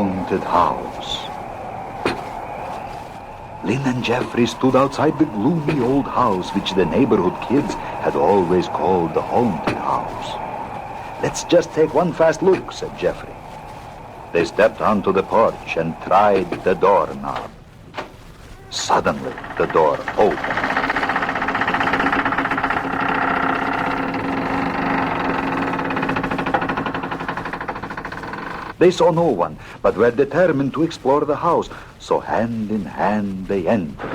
haunted house. Lynn and Jeffrey stood outside the gloomy old house which the neighborhood kids had always called the haunted house. "Let's just take one fast look," said Jeffrey. They stepped onto the porch and tried the doorknob. Suddenly, the door opened. They saw no one, but were determined to explore the house, so hand in hand they entered.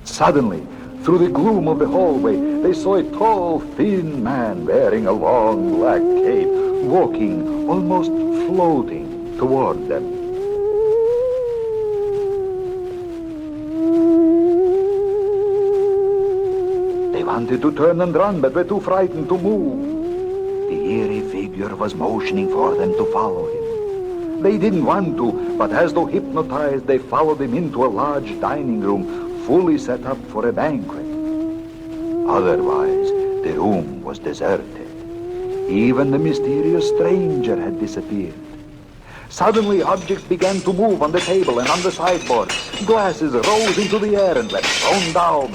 Suddenly, through the gloom of the hallway, they saw a tall, thin man wearing a long black cape, walking, almost floating, toward them. They wanted to turn and run, but were too frightened to move. The eerie figure was motioning for them to follow him. They didn't want to, but as though hypnotized, they followed him into a large dining room, fully set up for a banquet. Otherwise, the room was deserted. Even the mysterious stranger had disappeared. Suddenly, objects began to move on the table and on the sideboard. Glasses rose into the air and were thrown down.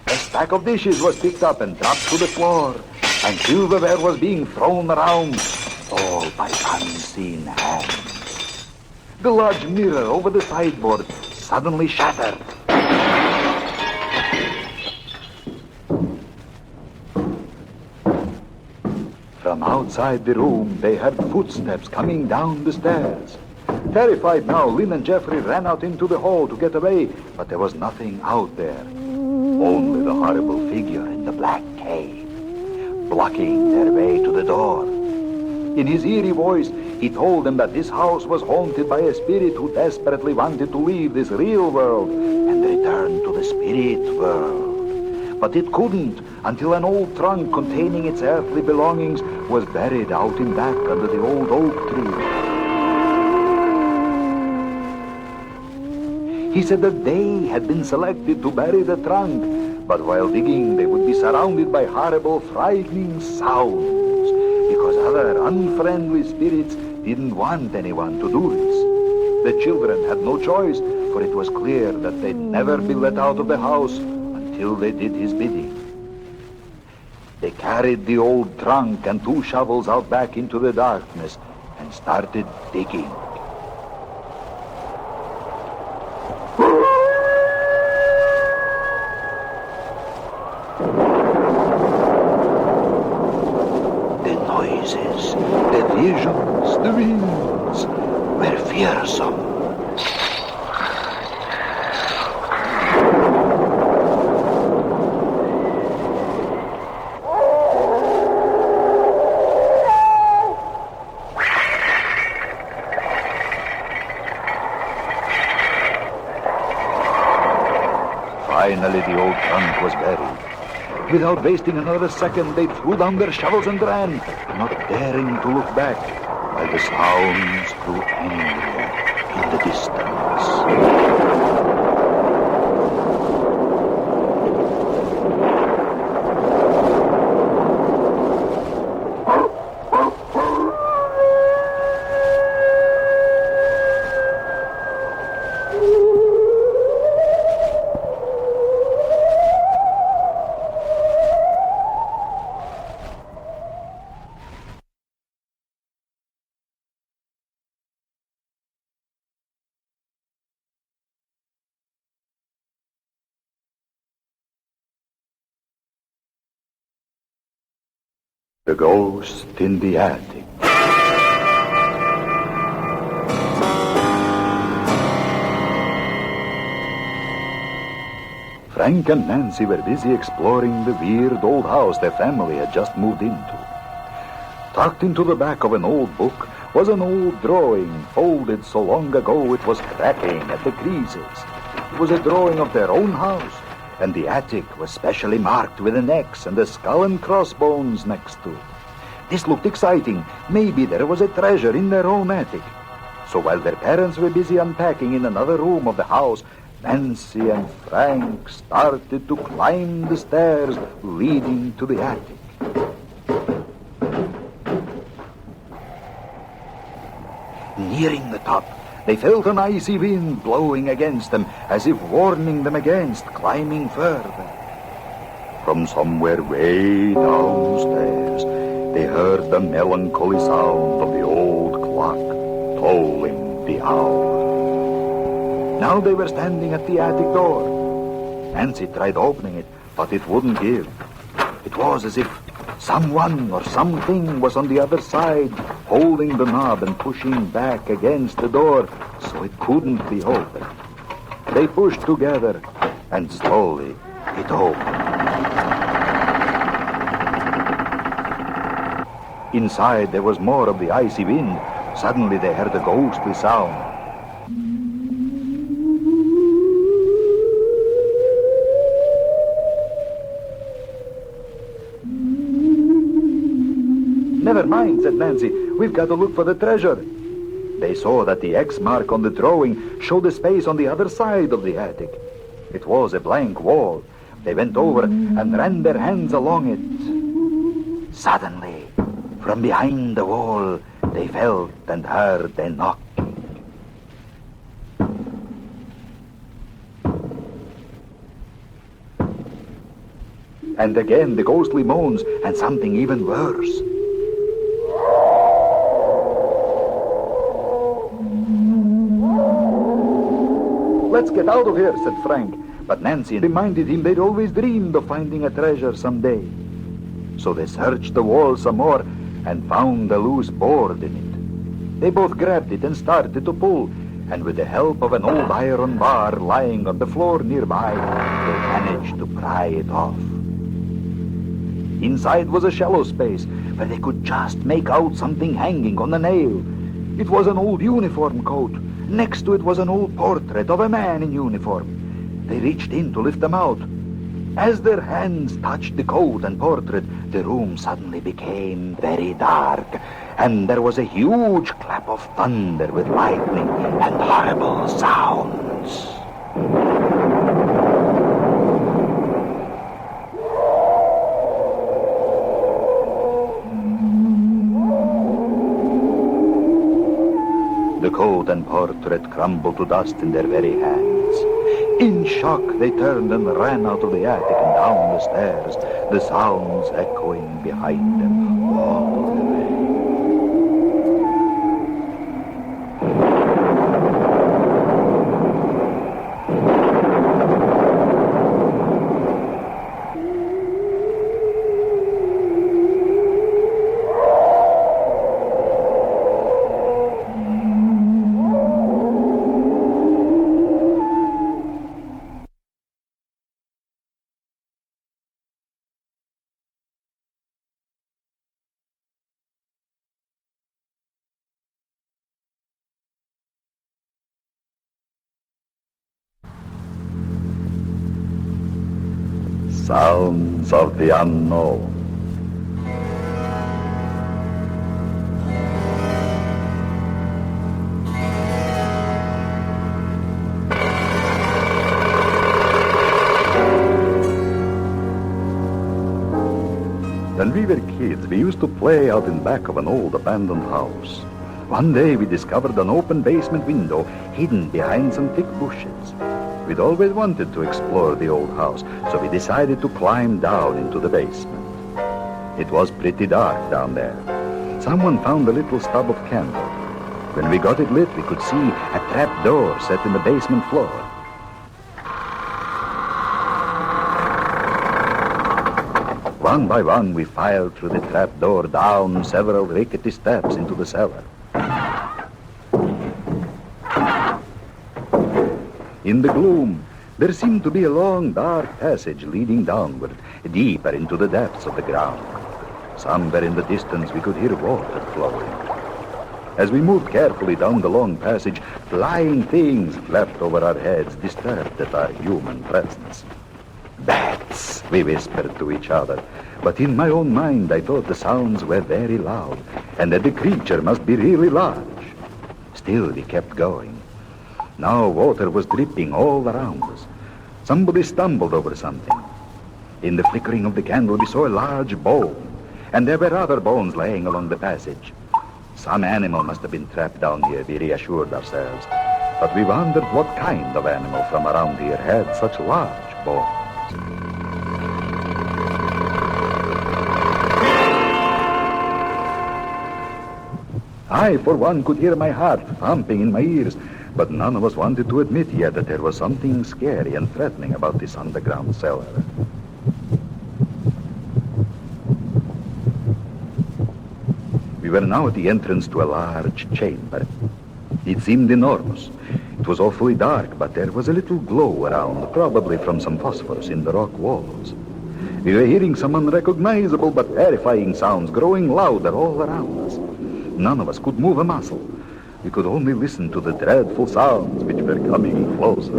A stack of dishes was picked up and dropped to the floor, and silverware was being thrown around, all by unseen hands. The large mirror over the sideboard suddenly shattered. From outside the room, they heard footsteps coming down the stairs. Terrified now, Lynn and Jeffrey ran out into the hall to get away, but there was nothing out there. Only the horrible figure in the black cape, blocking their way to the door. In his eerie voice, he told them that this house was haunted by a spirit who desperately wanted to leave this real world and return to the spirit world. But it couldn't until an old trunk containing its earthly belongings was buried out in back under the old oak tree. He said that they had been selected to bury the trunk, but while digging they would be surrounded by horrible, frightening sounds, because other unfriendly spirits didn't want anyone to do this. The children had no choice, for it was clear that they'd never be let out of the house until they did his bidding. They carried the old trunk and 2 shovels out back into the darkness and started digging. The noises, the visions, the winds were fearsome. Finally, the old trunk was buried. Without wasting another second, they threw down their shovels and ran, not daring to look back, while the sounds grew angrier in the distance. The Ghost in the Attic. Frank and Nancy were busy exploring the weird old house their family had just moved into. Tucked into the back of an old book was an old drawing, folded so long ago it was cracking at the creases. It was a drawing of their own house, and the attic was specially marked with an X and a skull and crossbones next to it. This looked exciting. Maybe there was a treasure in their own attic. So while their parents were busy unpacking in another room of the house, Nancy and Frank started to climb the stairs leading to the attic. nearing the top. They felt an icy wind blowing against them, as if warning them against climbing further. From somewhere way downstairs, they heard the melancholy sound of the old clock tolling the hour. Now they were standing at the attic door. Nancy tried opening it, but it wouldn't give. It was as if someone or something was on the other side, holding the knob and pushing back against the door so it couldn't be opened. They pushed together, and slowly it opened. Inside there was more of the icy wind. Suddenly they heard a ghostly sound. Never mind, said Nancy. We've got to look for the treasure. They saw that the X mark on the drawing showed a space on the other side of the attic. It was a blank wall. They went over and ran their hands along it. Suddenly, from behind the wall, they felt and heard a knocking. And again the ghostly moans, and something even worse. Let's get out of here, said Frank. But Nancy reminded him they'd always dreamed of finding a treasure someday. So they searched the wall some more and found a loose board in it. They both grabbed it and started to pull, and with the help of an old iron bar lying on the floor nearby, they managed to pry it off. Inside was a shallow space where they could just make out something hanging on a nail. It was an old uniform coat. Next to it was an old portrait of a man in uniform. They reached in to lift them out. As their hands touched the coat and portrait, the room suddenly became very dark, and there was a huge clap of thunder with lightning and horrible sounds. The coat and portrait crumbled to dust in their very hands. In shock, they turned and ran out of the attic and down the stairs, the sounds echoing behind them all the way. Sounds of the unknown. When we were kids, we used to play out in back of an old abandoned house. One day we discovered an open basement window hidden behind some thick bushes. We'd always wanted to explore the old house, so we decided to climb down into the basement. It was pretty dark down there. Someone found a little stub of candle. When we got it lit, we could see a trap door set in the basement floor. One by one, we filed through the trap door down several rickety steps into the cellar. In the gloom, there seemed to be a long, dark passage leading downward, deeper into the depths of the ground. Somewhere in the distance, we could hear water flowing. As we moved carefully down the long passage, flying things flapped over our heads, disturbed at our human presence. Bats, we whispered to each other. But in my own mind, I thought the sounds were very loud, and that the creature must be really large. Still, we kept going. Now water was dripping all around us. Somebody stumbled over something. In the flickering of the candle, we saw a large bone, and there were other bones laying along the passage. Some animal must have been trapped down here, we reassured ourselves. But we wondered what kind of animal from around here had such large bones. I, for one, could hear my heart thumping in my ears, but none of us wanted to admit yet that there was something scary and threatening about this underground cellar. We were now at the entrance to a large chamber. It seemed enormous. It was awfully dark, but there was a little glow around, probably from some phosphorus in the rock walls. We were hearing some unrecognizable but terrifying sounds growing louder all around us. None of us could move a muscle. We could only listen to the dreadful sounds which were coming closer.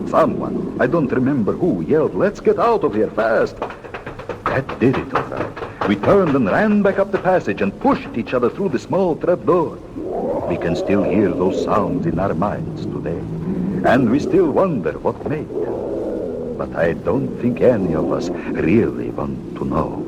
Someone, I don't remember who, yelled, "Let's get out of here fast!" That did it all right. We turned and ran back up the passage and pushed each other through the small trapdoor. We can still hear those sounds in our minds today. And we still wonder what made them. But I don't think any of us really want to know.